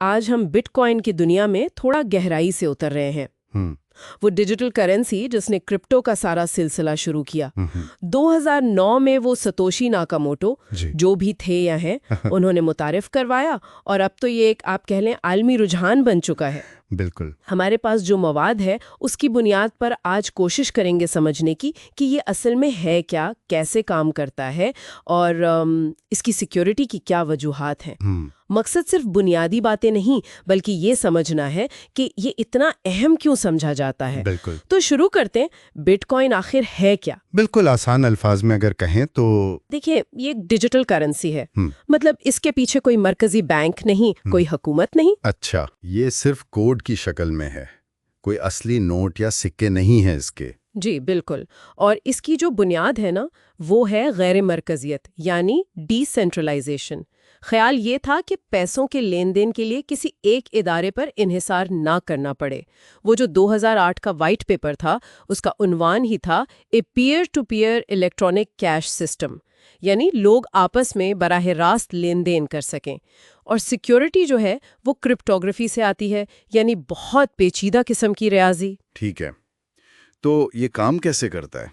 آج ہم but coin کی دنیا میں تھوڑا گہرائی سے اتر رہے ہیں۔ وہ ڈیجیٹل کرنسی جس نے کرپٹو کا سارا سلسلہ شروع کیا 2009 میں وہ ستوشی ناکاموٹو جو بھی تھے یا ہیں انہوں نے متعارف کروایا، اور اب تو یہ ایک آپ کہہ لیں عالمی رجحان بن چکا ہے۔ بالکل۔ ہمارے پاس جو مواد ہے اس کی بنیاد پر آج کوشش کریں گے سمجھنے کی کہ یہ اصل میں ہے کیا، کیسے کام کرتا ہے، اور اس کی سیکیورٹی کی کیا وجوہات ہیں۔ مقصد صرف بنیادی باتیں نہیں بلکہ یہ سمجھنا ہے کہ یہ اتنا اہم کیوں سمجھا جاتا ہے۔ بالکل۔ تو شروع کرتے ہیں، بٹ کوائن آخر ہے کیا؟ بالکل آسان الفاظ میں اگر کہیں تو دیکھیے، یہ ایک ڈیجیٹل کرنسی ہے، مطلب اس کے پیچھے کوئی مرکزی بینک نہیں، کوئی حکومت نہیں۔ اچھا، یہ صرف کوڈ کی شکل میں ہے، کوئی اصلی نوٹ یا سکے نہیں ہے اس کے؟ جی بالکل، اور اس کی جو بنیاد ہے نا وہ ہے غیر مرکزیت، یعنی ڈی سینٹرلائزیشن۔ خیال یہ تھا کہ پیسوں کے لین دین کے لیے کسی ایک ادارے پر انحصار نہ کرنا پڑے۔ وہ جو 2008 کا وائٹ پیپر تھا اس کا عنوان ہی تھا a peer to peer electronic cash system, یعنی لوگ آپس میں براہ راست لین دین کر سکیں۔ اور سیکیورٹی جو ہے وہ کرپٹوگرافی سے آتی ہے، یعنی بہت پیچیدہ قسم کی ریاضی۔ ٹھیک ہے، تو یہ کام کیسے کرتا ہے؟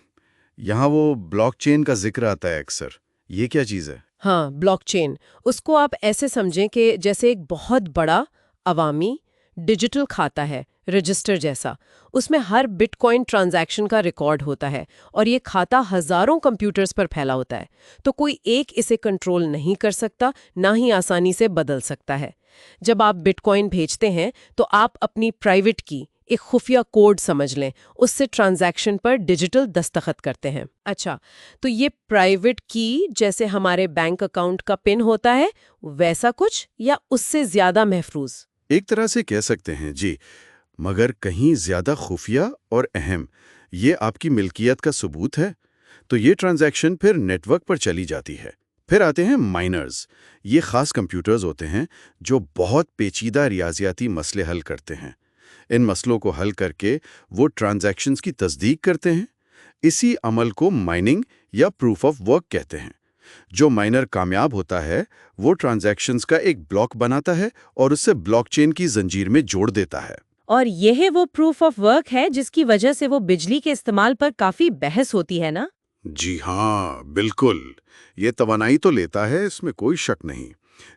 یہاں وہ بلاک چین کا ذکر آتا ہے اکثر، یہ کیا چیز ہے؟ ہاں، بلاک چین، اس کو آپ ایسے سمجھیں کہ جیسے ایک بہت بڑا عوامی ڈیجیٹل کھاتا ہے، رجسٹر جیسا۔ اس میں ہر بٹ کوائن ٹرانزیکشن کا ریکارڈ ہوتا ہے، اور یہ کھاتا ہزاروں کمپیوٹرز پر پھیلا ہوتا ہے، تو کوئی ایک اسے کنٹرول نہیں کر سکتا، نہ ہی آسانی سے بدل سکتا ہے۔ جب آپ بٹ کوائن بھیجتے ہیں تو آپ اپنی پرائیویٹ کی ایک خفیہ کوڈ سمجھ لیں، اس سے ٹرانزیکشن پر ڈیجیٹل دستخط کرتے ہیں۔ اچھا، تو یہ پرائیویٹ کی جیسے ہمارے بینک اکاؤنٹ کا پن ہوتا ہے ویسا کچھ، یا اس سے زیادہ محفوظ؟ ایک طرح سے کہہ سکتے ہیں جی، مگر کہیں زیادہ خفیہ اور اہم۔ یہ آپ کی ملکیت کا ثبوت ہے۔ تو یہ ٹرانزیکشن پھر نیٹ ورک پر چلی جاتی ہے۔ پھر آتے ہیں مائنرز۔ یہ خاص کمپیوٹرز ہوتے ہیں جو بہت پیچیدہ ریاضیاتی مسئلے حل کرتے ہیں۔ ان مسئلوں کو حل کر کے وہ ٹرانزیکشنز کی تصدیق کرتے ہیں۔ اسی عمل کو مائننگ یا پروف آف ورک کہتے ہیں۔ جو مائنر کامیاب ہوتا ہے وہ ٹرانزیکشنز کا ایک بلاک بناتا ہے اور اسے بلاک چین کی زنجیر میں جوڑ دیتا ہے۔ اور یہ وہ پروف آف ورک ہے جس کی وجہ سے وہ بجلی کے استعمال پر کافی بحث ہوتی ہے نا؟ جی ہاں، بالکل۔ یہ توانائی تو لیتا ہے، اس میں کوئی شک نہیں،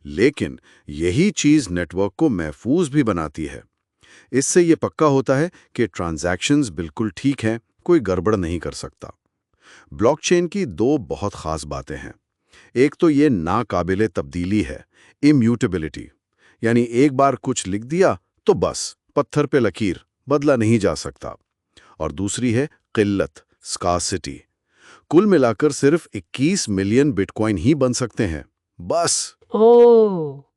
لیکن یہی چیز نیٹ ورک کو محفوظ بھی بناتی ہے۔ اس سے یہ پکا ہوتا ہے کہ ٹرانزیکشنز بالکل ٹھیک ہیں، کوئی گڑبڑ نہیں کر سکتا۔ بلاک چین کی دو بہت خاص باتیں ہیں۔ ایک تو یہ ناقابل تبدیلی ہے، امیوٹیبلٹی، یعنی ایک بار کچھ لکھ دیا تو بس پتھر پہ لکیر، بدلا نہیں جا سکتا۔ اور دوسری ہے قلت، اسکارسٹی۔ کل ملا کر صرف 21 ملین بٹ کوائن ہی بن سکتے ہیں، بس۔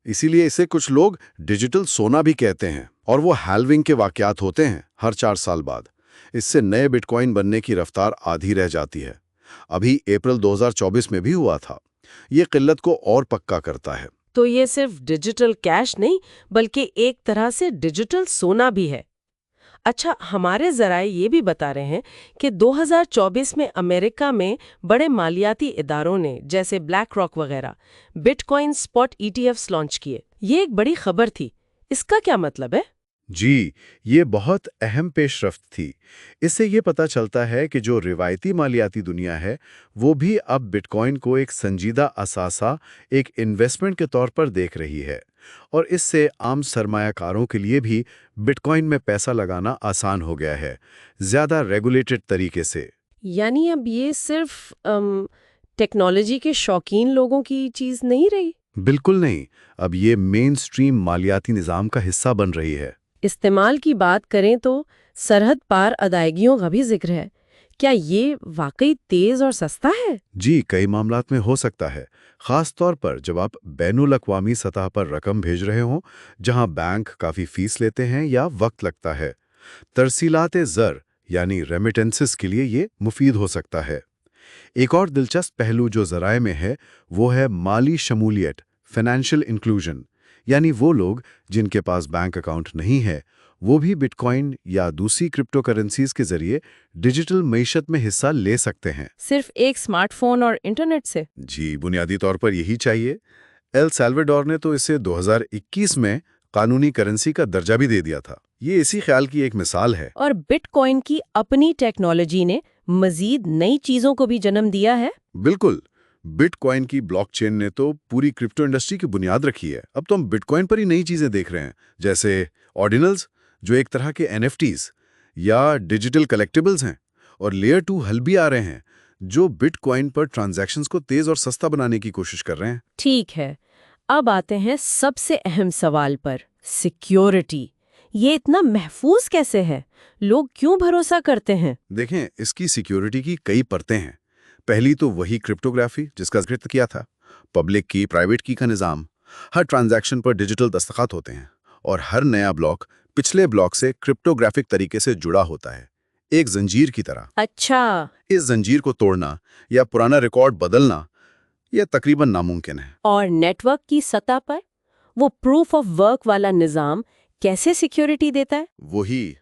اسی لیے اسے کچھ لوگ ڈیجیٹل سونا بھی کہتے ہیں، اور وہ ہیلونگ کے واقعات ہوتے ہیں ہر 4 سال بعد۔ اس سے نئے بٹ کوائن بننے کی رفتار آدھی رہ جاتی ہے۔ ابھی اپریل 2024 میں بھی ہوا تھا۔ یہ قلت کو اور پکا کرتا ہے۔ تو یہ صرف ڈیجیٹل کیش نہیں بلکہ ایک طرح سے ڈیجیٹل سونا بھی ہے۔ اچھا، ہمارے ذرائع یہ بھی بتا رہے ہیں کہ 2024 میں امریکہ میں بڑے مالیاتی اداروں نے جیسے بلیک راک وغیرہ but coin spot ETFs launch کیے۔ یہ ایک بڑی خبر تھی، اس کا کیا مطلب ہے؟ جی، یہ بہت اہم پیش رفت تھی۔ اس سے یہ پتہ چلتا ہے کہ جو روایتی مالیاتی دنیا ہے وہ بھی اب بٹ کوائن کو ایک سنجیدہ اثاثہ، ایک انویسٹمنٹ کے طور پر دیکھ رہی ہے، اور اس سے عام سرمایہ کاروں کے لیے بھی بٹ کوائن میں پیسہ لگانا آسان ہو گیا ہے، زیادہ ریگولیٹڈ طریقے سے۔ یعنی اب یہ صرف ٹیکنالوجی کے شوقین لوگوں کی چیز نہیں رہی؟ بالکل نہیں، اب یہ مین سٹریم مالیاتی نظام کا حصہ بن رہی ہے۔ استعمال کی بات کریں تو سرحد پار ادائیگیوں کا بھی ذکر ہے۔ کیا یہ واقعی تیز اور سستا ہے؟ جی، کئی معاملات میں ہو سکتا ہے، خاص طور پر جب آپ بین الاقوامی سطح پر رقم بھیج رہے ہوں، جہاں بینک کافی فیس لیتے ہیں یا وقت لگتا ہے۔ ترسیلات زر یعنی ریمیٹنسز کے لیے یہ مفید ہو سکتا ہے۔ ایک اور دلچسپ پہلو جو ذرائع میں ہے وہ ہے مالی شمولیت، فائنینشیل انکلوژن، یعنی وہ لوگ جن کے پاس بینک اکاؤنٹ نہیں ہے وہ بھی بٹ کوائن یا دوسری کرپٹو کرنسیز کے ذریعے ڈیجیٹل معیشت میں حصہ لے سکتے ہیں۔ صرف ایک اسمارٹ فون اور انٹرنیٹ سے؟ جی، بنیادی طور پر یہی چاہیے۔ ایل سیلواڈور نے تو اسے 2021 میں قانونی کرنسی کا درجہ بھی دے دیا تھا۔ یہ اسی خیال کی ایک مثال ہے۔ اور بٹ کوائن کی اپنی ٹیکنالوجی نے مزید نئی چیزوں کو بھی جنم دیا ہے۔ بالکل، بٹ کوائن کی بلاک چین نے تو پوری کرپٹو انڈسٹری کی بنیاد رکھی ہے۔ اب تو ہم بٹ کوائن پر ہی نئی چیزیں دیکھ رہے ہیں، جیسے آرڈینلز جو ایک طرح کے NFTs یا ڈیجیٹل کلیکٹیبلز ہیں، اور لیئر 2 حل بھی آ رہے ہیں جو بٹ کوائن پر ٹرانزیکشنز کو تیز اور سستا بنانے کی کوشش کر رہے ہیں۔ ٹھیک ہے، اب آتے ہیں سب سے اہم سوال پر، سیکیورٹی۔ یہ اتنا محفوظ کیسے ہے؟ لوگ کیوں بھروسہ کرتے ہیں؟ دیکھیں، اس کی سیکیورٹی کی کئی پرتیں ہیں۔ پہلی تو وہی کرپٹوگرافی جس کا ذکر کیا تھا، پبلک کی پرائیویٹ کی کا نظام۔ ہر ٹرانزیکشن پر ڈیجیٹل دستخط ہوتے ہیں، اور ہر نیا بلاک پچھلے بلاک سے کرپٹوگرافک طریقے سے جڑا ہوتا ہے، ایک زنجیر کی طرح۔ اچھا، اس زنجیر کو توڑنا یا پرانا ریکارڈ بدلنا یہ تقریباً ناممکن ہے۔ اور نیٹ ورک کی سطح پر وہ پروف آف ورک والا نظام کیسے سیکیورٹی دیتا ہے؟ وہی،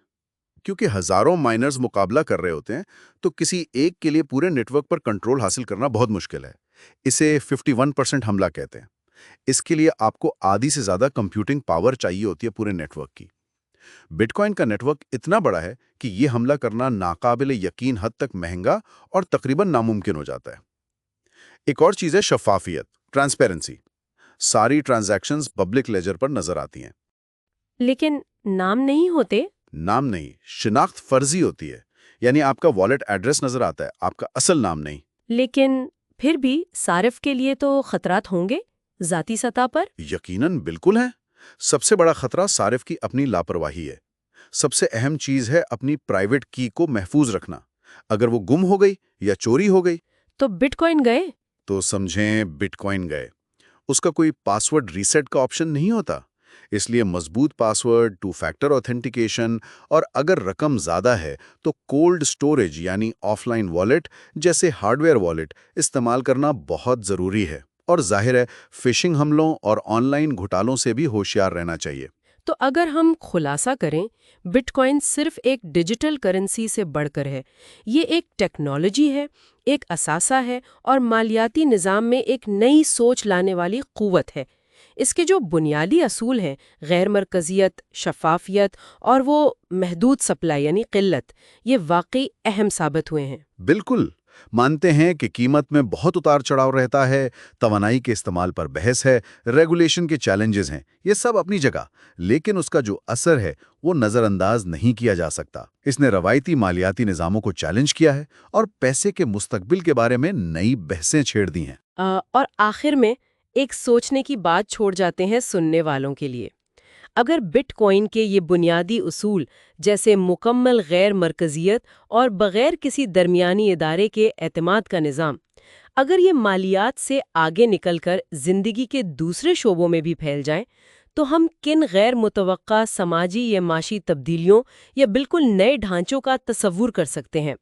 کیونکہ ہزاروں مائنرز مقابلہ کر رہے ہوتے ہیں تو کسی ایک کے لیے پورے نیٹ ورک پر کنٹرول حاصل کرنا بہت مشکل ہے۔ اسے 51% حملہ کہتے ہیں۔ اس کے لیے آپ کو آدھی سے زیادہ کمپیوٹنگ پاور چاہیے ہوتی ہے پورے نیٹ ورک کی۔ بٹ کوائن کا نیٹ ورک اتنا بڑا ہے کہ یہ حملہ کرنا ناقابل یقین حد تک مہنگا اور تقریباً ناممکن ہو جاتا ہے۔ ایک اور چیز ہے شفافیت، ٹرانسپیرنسی۔ ساری ٹرانزیکشنز پبلک لیجر پر نظر آتی ہیں۔ لیکن نام نہیں ہوتے؟ نام نہیں، شناخت فرضی ہوتی ہے، یعنی آپ کا والیٹ ایڈریس نظر آتا ہے، آپ کا اصل نام نہیں۔ لیکن پھر بھی صارف کے لیے تو خطرات ہوں گے ذاتی سطح پر؟ یقیناً بالکل ہے۔ سب سے بڑا خطرہ صارف کی اپنی لاپرواہی ہے۔ سب سے اہم چیز ہے اپنی پرائیویٹ کی کو محفوظ رکھنا۔ اگر وہ گم ہو گئی یا چوری ہو گئی تو بٹ کوائن گئے؟ تو سمجھیں بٹ کوائن گئے۔ اس کا کوئی پاسورڈ ریسیٹ کا آپشن نہیں ہوتا، اس لیے مضبوط پاسورڈ، 2 فیکٹر آتھینٹیکیشن، اور اگر رقم زیادہ ہے تو کولڈ سٹوریج یعنی آف لائن والیٹ جیسے ہارڈ ویئر والیٹ استعمال کرنا بہت ضروری ہے۔ اور ظاہر ہے فشنگ حملوں اور آن لائن گھوٹالوں سے بھی ہوشیار رہنا چاہیے۔ تو اگر ہم خلاصہ کریں، بٹ کوائن صرف ایک ڈیجیٹل کرنسی سے بڑھ کر ہے۔ یہ ایک ٹیکنالوجی ہے، ایک اثاثہ ہے، اور مالیاتی نظام میں ایک نئی سوچ لانے والی قوت ہے۔ اس کے جو بنیادی اصول ہیں، غیر مرکزیت، شفافیت اور وہ محدود سپلائی یعنی قلت، یہ واقعی اہم ثابت ہوئے ہیں۔ بالکل، مانتے ہیں کہ قیمت میں بہت اتار چڑھاؤ رہتا ہے، توانائی کے استعمال پر بحث ہے، ریگولیشن کے چیلنجز ہیں، یہ سب اپنی جگہ، لیکن اس کا جو اثر ہے وہ نظر انداز نہیں کیا جا سکتا۔ اس نے روایتی مالیاتی نظاموں کو چیلنج کیا ہے اور پیسے کے مستقبل کے بارے میں نئی بحثیں چھیڑ دی ہیں۔ اور آخر میں ایک سوچنے کی بات چھوڑ جاتے ہیں سننے والوں کے لیے۔ اگر بٹ کوائن کے یہ بنیادی اصول جیسے مکمل غیر مرکزیت اور بغیر کسی درمیانی ادارے کے اعتماد کا نظام، اگر یہ مالیات سے آگے نکل کر زندگی کے دوسرے شعبوں میں بھی پھیل جائیں، تو ہم کن غیر متوقع سماجی یا معاشی تبدیلیوں یا بالکل نئے ڈھانچوں کا تصور کر سکتے ہیں۔